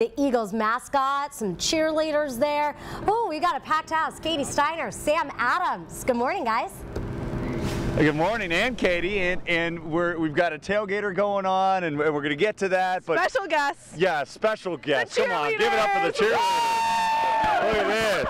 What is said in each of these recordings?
The Eagles mascot, some cheerleaders there. Oh, we got a packed house. Katie Steiner, Sam Adams. Good morning, guys. Good morning, and Katie, and we've got a tailgater going on, and we're going to get to that. But special guests. Yeah, special guests. Come on, give it up for the cheerleaders. Look at this.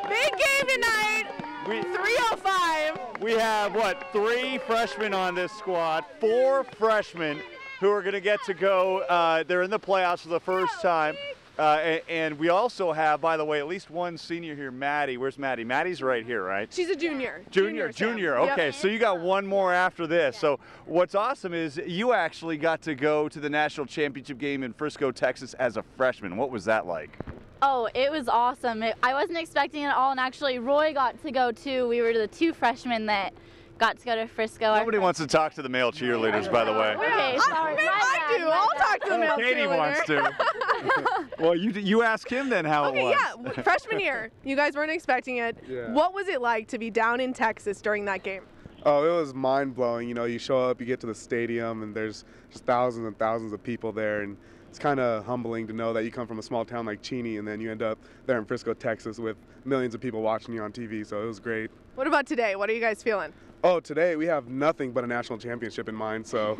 Big game tonight. 3:05. We have, what, 3 freshmen on this squad, 4 freshmen who are going to get to go. They're in the playoffs for the first time. And we also have, by the way, at least one senior here, Maddie. Where's Maddie? Maddie's right here, right? She's a junior. Junior. Okay, yep. So you got one more after this. So what's awesome is you actually got to go to the national championship game in Frisco, Texas as a freshman. What was that like? Oh, it was awesome. I wasn't expecting it at all, and actually Roy got to go too. We were the 2 freshmen that got to go to Frisco. Nobody wants to talk to the male cheerleaders, by the way. Okay, sorry. I do. I'll talk to the male Katie cheerleader. wants to. Well, you ask him then how it was. Yeah, freshman year. You guys weren't expecting it. Yeah. What was it like to be down in Texas during that game? Oh, it was mind-blowing. You know, you show up, you get to the stadium, and there's just thousands and thousands of people there, and it's kind of humbling to know that you come from a small town like Cheney, and then you end up there in Frisco, Texas, with millions of people watching you on TV, so it was great. What about today? What are you guys feeling? Oh, today we have nothing but a national championship in mind, so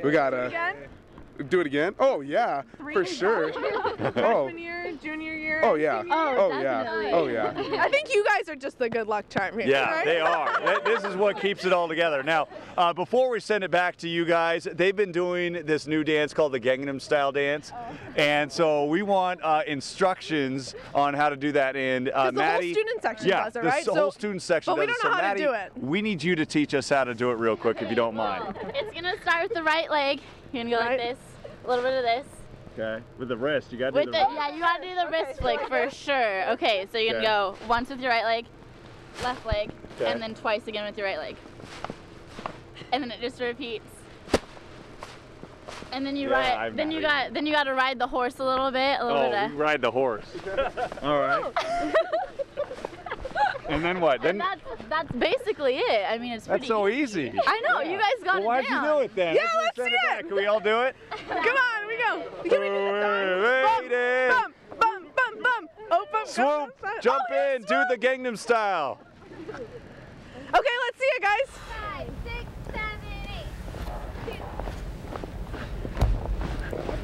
we gotta do it again. Oh yeah, for sure. Freshman year, junior year. Oh yeah. Senior year. Oh yeah. Oh yeah. I think you guys are just the good luck charm here. Yeah, right? they are. This is what keeps it all together. Now, before we send it back to you guys, they've been doing this new dance called the Gangnam Style dance, and so we want instructions on how to do that. And the Maddie, whole student section does it, right? the whole student section but we does don't it. know So how Maddie, to do it. we need you to teach us how to do it real quick, if you don't mind. It's going to start with the right leg. You're going to go like this, a little bit of this. Okay, with the wrist, you got to do the Yeah, you got to do the wrist flick for sure. Okay, so you're going to go once with your right leg, left leg, and then twice again with your right leg. And then it just repeats. And then you ride. Then you got to ride the horse a little bit. You ride the horse. All right. And then what? Then that's basically it. I mean, it's pretty. That's so easy. I know. You guys got it down. Why'd you do it then? Yeah, let's see it. Can we all do it? Come on, we go. Can we do Waiting. Bump, bump, bump, bump. Oh, bump, Swoop, jump in, do the Gangnam Style. Okay, let's see it, guys. 5, 6, 7, 8.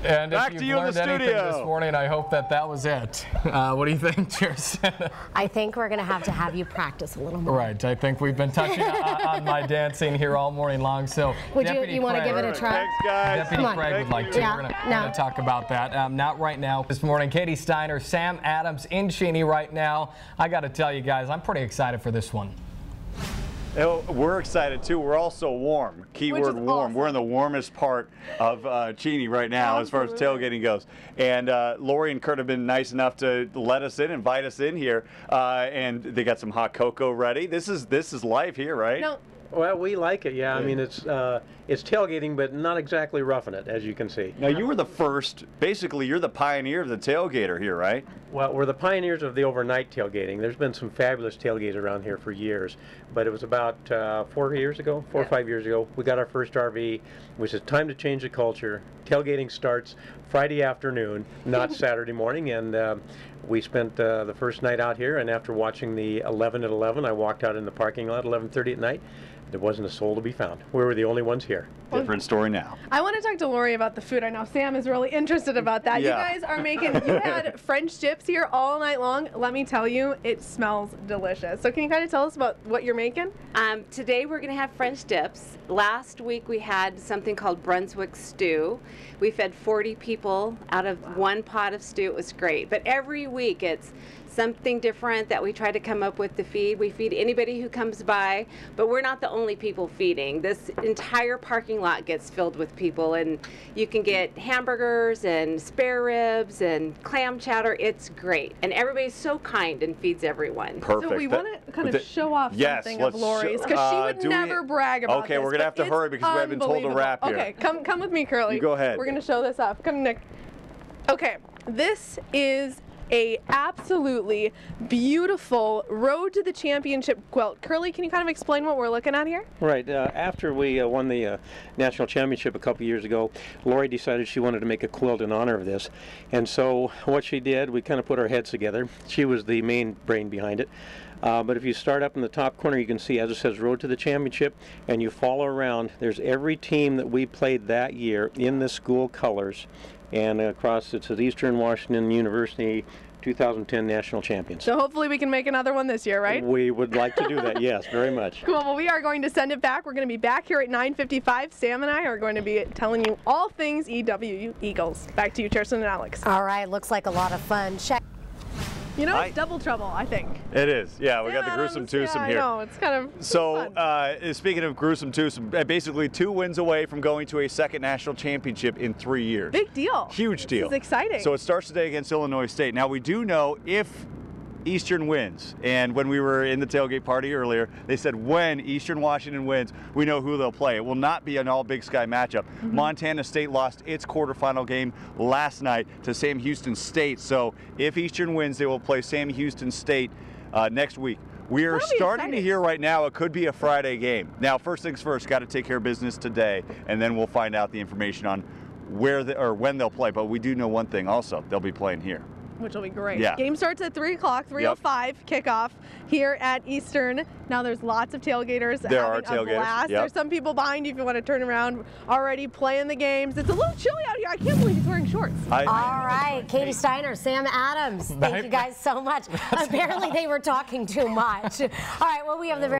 And Back if to you've you in learned the anything studio. this morning, I hope that was it. What do you think, Kirsten? I think we're going to have you practice a little more. Right. I think we've been touching on my dancing here all morning long. So, Would Deputy you want to Craig- give it a try? Thanks, guys. Deputy Come on. Craig would like to. Yeah, We're going no. to talk about that. Not right now. This morning, Katie Steiner, Sam Adams in Cheney right now. I got to tell you guys, I'm pretty excited for this one. We're excited too. We're also warm. Keyword warm. Awesome. We're in the warmest part of Cheney right now as far as tailgating goes. And Lori and Kurt have been nice enough to let us in, invite us in here, and they got some hot cocoa ready. This is life here, right? No. Well, we like it, yeah. I mean, it's tailgating, but not exactly roughing it, as you can see. Now, you were the first, basically, you're the pioneer of the tailgater here, right? Well, we're the pioneers of the overnight tailgating. There's been some fabulous tailgates around here for years, but it was about 4 years ago, 4 or 5 years ago, we got our first RV, which is time to change the culture. Tailgating starts Friday afternoon, not Saturday morning, and we spent the first night out here, and after watching the 11 at 11, I walked out in the parking lot 11:30 at night. There wasn't a soul to be found. We were the only ones here. Different story now. I want to talk to Lori about the food. I know Sam is really interested about that. Yeah. You guys are making, you had French dips here all night long. Let me tell you, it smells delicious. So can you kind of tell us about what you're making? Today we're going to have French dips. Last week we had something called Brunswick stew. We fed 40 people out of one pot of stew. It was great. But every week it's something different that we try to come up with to feed. We feed anybody who comes by, but we're not the only people feeding. This entire parking lot gets filled with people, and you can get hamburgers and spare ribs and clam chowder. It's great, and everybody's so kind and feeds everyone. Perfect. So we want to kind of show off something of let's Lori's, because she would never brag about this. Okay, we're going to have to hurry because we haven't been told to wrap here. Okay, come with me, Curly. You go ahead. We're going to show this off. Come, Nick. Okay, this is a absolutely beautiful Road to the Championship quilt. Curly, can you kind of explain what we're looking at here? Right. After we won the national championship a couple years ago, Lori decided she wanted to make a quilt in honor of this. And so what she did, we kind of put our heads together. She was the main brain behind it. But if you start up in the top corner, you can see, as it says, Road to the Championship, and you follow around. There's every team that we played that year in the school colors. And across, it says Eastern Washington University 2010 National Champions. So hopefully we can make another one this year, right? We would like to do that, yes, very much. Cool. Well, we are going to send it back. We're going to be back here at 9:55. Sam and I are going to be telling you all things EWU Eagles. Back to you, Kirsten and Alex. All right, looks like a lot of fun. Check. You know, it's double trouble, I think. It is. Yeah, we got the gruesome twosome here. I know, it's kind of So, fun. Speaking of gruesome twosome, basically 2 wins away from going to a second national championship in 3 years. Big deal. Huge deal. This is exciting. So it starts today against Illinois State. Now we do know if Eastern wins, and when we were in the tailgate party earlier, they said when Eastern Washington wins, we know who they'll play. It will not be an all Big Sky matchup. Montana State lost its quarterfinal game last night to Sam Houston State. So if Eastern wins, they will play Sam Houston State next week. We are starting to hear right now it could be a Friday game. Now, first things first, got to take care of business today, and then we'll find out the information on where or when they'll play. But we do know one thing also, they'll be playing here. Which will be great. Yeah. Game starts at 3 o'clock, 3:05 kickoff here at Eastern. Now there's lots of tailgaters having a blast. There's some people behind you if you want to turn around already playing the games. It's a little chilly out here. I can't believe he's wearing shorts. All right, Katie Steiner, Sam Adams, thank you guys so much. Apparently they were talking too much. All right, well, we have the